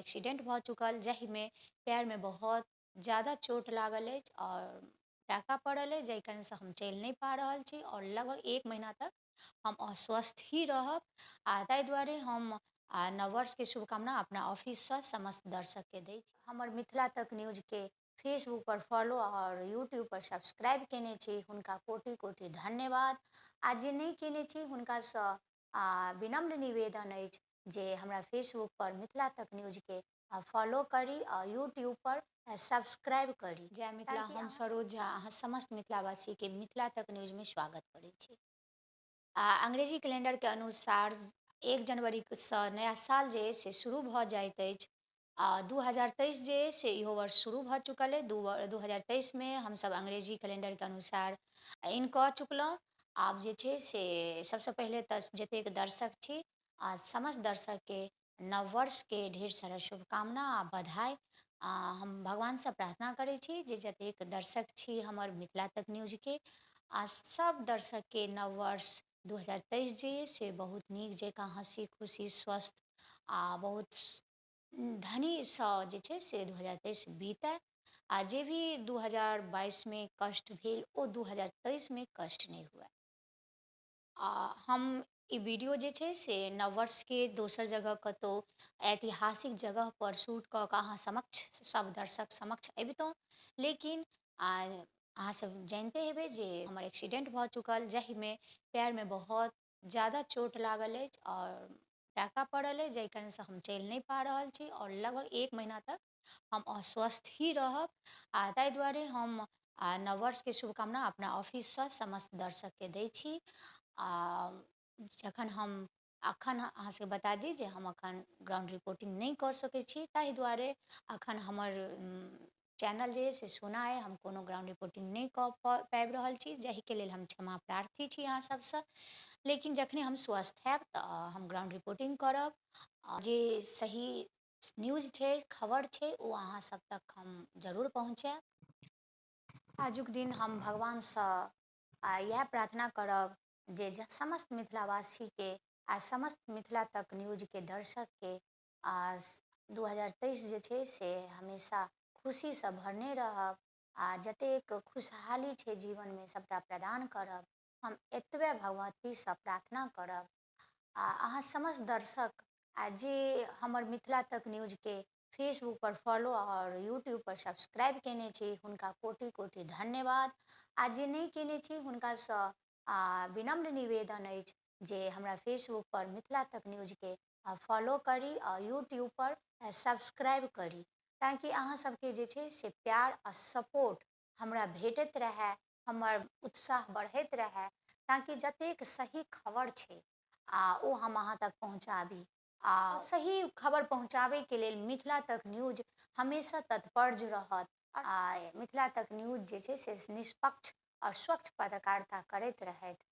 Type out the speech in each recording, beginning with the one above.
Accident भ चुकल जाहिमे पैरमे बहुत ज़्यादा चोट लागल अछि और टाँका पड़ल अछि, जाहि कारणसँ हम चलि नहि पा रहल छी और लगभग 1 महीना तक हम अस्वस्थ ही रहब। ताहि दुआरे हम नववर्षके शुभकामना अपना ऑफिससँ समस्त दर्शकके दै छी। हमर मिथिला तक न्यूज़के फेसबुक पर फॉलो और यूट्यूब पर सब्सक्राइब केने छी, हुनका कोटि कोटि धन्यवाद। आ जे नहि केने छी हुनकासँ विनम्र निवेदन अछि जे हमरा फेसबुक पर मिथिला तक न्यूज़के फॉलो करी और यूट्यूब पर सब्सक्राइब करी। जय मिथिला, हम सरोज झा अहाँ समस्त मिथिलावासीके मिथिला तक न्यूज़मे स्वागत करै छी। अंग्रेजी कैलेंडर के अनुसार 1 जनवरीसँ नया साल जे अछि से शुरू भऽ जाइत अछि। 2023 जे अछि से इहो वर्ष शुरू भऽ चुकल अछि। 2023 हमसब अंग्रेजी कैलेंडर के अनुसार इन कऽ चुकलहुँ। आब जे छै से सबसँ पहिले तऽ जतेक दर्शक छी समस्त दर्शकके नववर्षके ढेर सारा शुभकामना आ बधाई। हम भगवानसँ प्रार्थना करै छी जे जतेक दर्शक छी हमर मिथिला तक न्यूज़के सब दर्शकके नववर्ष 2023 जे अछि से बहुत नीक जकाँ हँसी खुशी स्वस्थ बहुत धनीसँ जे छै से 2023 बीतय। जे भी 2022 कष्ट भेल ओ 2023 कष्ट नहि हुए। हम ई वीडियो जे छै से नववर्षके दोसर जगह कतहु ऐतिहासिक जगह पर शूट कऽ कऽ अहाँ समक्ष सब दर्शक समक्ष अबितहुँ, लेकिन अहाँ सब जानिते हेबै जे हमर एक्सीडेंट भऽ चुकल जाहिमे पैरमे बहुत ज़्यादा चोट लागल अछि और टाँका पड़ल अछि, जाहि कारणसँ हम चलि नहीं पा रहल छी और लगभग 1 महीना तक हम अस्वस्थ ही रहब। ताहि दुआरे हम नववर्षके शुभकामना अपना ऑफिससँ समस्त दर्शकके दै छी। जखन हम अखन अहाँसँ बता दी जे हम अखन ग्राउंड रिपोर्टिंग नहीं कऽ सकै छी, ताहि दुआरे अखन हमर चैनल जे से सुना है, हम कोनो ग्राउंड रिपोर्टिंग नहीं कऽ पाबि रहल छी, जाहिके लेल हम क्षमा प्रार्थी छी अहाँ सबसँ। लेकिन जखने हम स्वस्थ हैब तऽ हम ग्राउंड रिपोर्टिंग करब। जे सही न्यूज़ छै, खबर छै, ओ अहाँ सब तक हम जरूर पहुँचाएब। आजुक दिन हम भगवानसँ इएह प्रार्थना करब जे समस्त मिथिलावासीके समस्त मिथिला तक न्यूज़के दर्शकके 2023 जे छै से हमेशा खुशीसँ भरने रहब। जतेक खुशहाली छै जीवनमे सबटा प्रदान करब, हम एतबे भगवतीसँ प्रार्थना करब। अहाँ समस्त दर्शक जे हमर मिथिला तक न्यूज़के फेसबुक पर फॉलो और यूट्यूब पर सब्सक्राइब केने छी हुनका कोटि कोटि धन्यवाद। जे नहीं केने छी हुनकासँ विनम्र निवेदन अछि जे हमरा फेसबुक पर मिथिला तक न्यूज़के फॉलो करी और यूट्यूब पर सब्सक्राइब करी, ताकि अहाँ सबके जे छै से प्यार आ सपोर्ट हमरा भेटैत रहै, हमर उत्साह बढ़ैत रहै, ताकि जतेक सही खबर छै ओ हम अहाँ तक पहुँचाबी। सही खबर पहुँचाबैके लेल मिथिला तक न्यूज़ हमेशा तत्पर रहत। मिथिला तक न्यूज़ जे छै से निष्पक्ष और स्वच्छ पत्रकारिता करैत रहथि।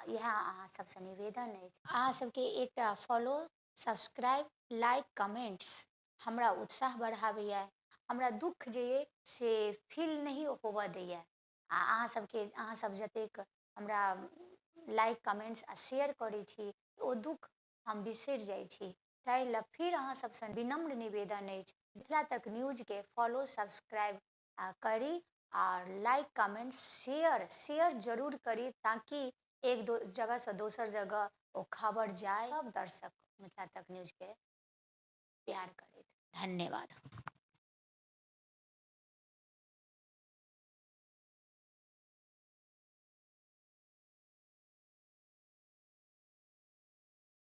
इएह अहाँ सबसँ निवेदन अछि। अहाँ सबके एकटा फॉलो, सब्सक्राइब, लाइक, कमेंट्स हमरा उत्साह बढ़ाबैए, हमरा दुख जे ये से फील नहीं होबऽ दैए। अहाँ सब जतेक हमरा लाइक, कमेंट्स आ शेयर करै छी ओ दुख हम बिसरि जाइ छी। ताहि लए फिर अहाँ सबसँ विनम्र निवेदन अछि मिथिला तक न्यूज़के फॉलो, सब्सक्राइब करी और लाइक, कमेंट, शेयर जरूर करी, ताकि एक दो जगह से दोसर जगह वो खबर जाए। सब दर्शक मिथिला तक न्यूज़के प्यार करैत धन्यवाद।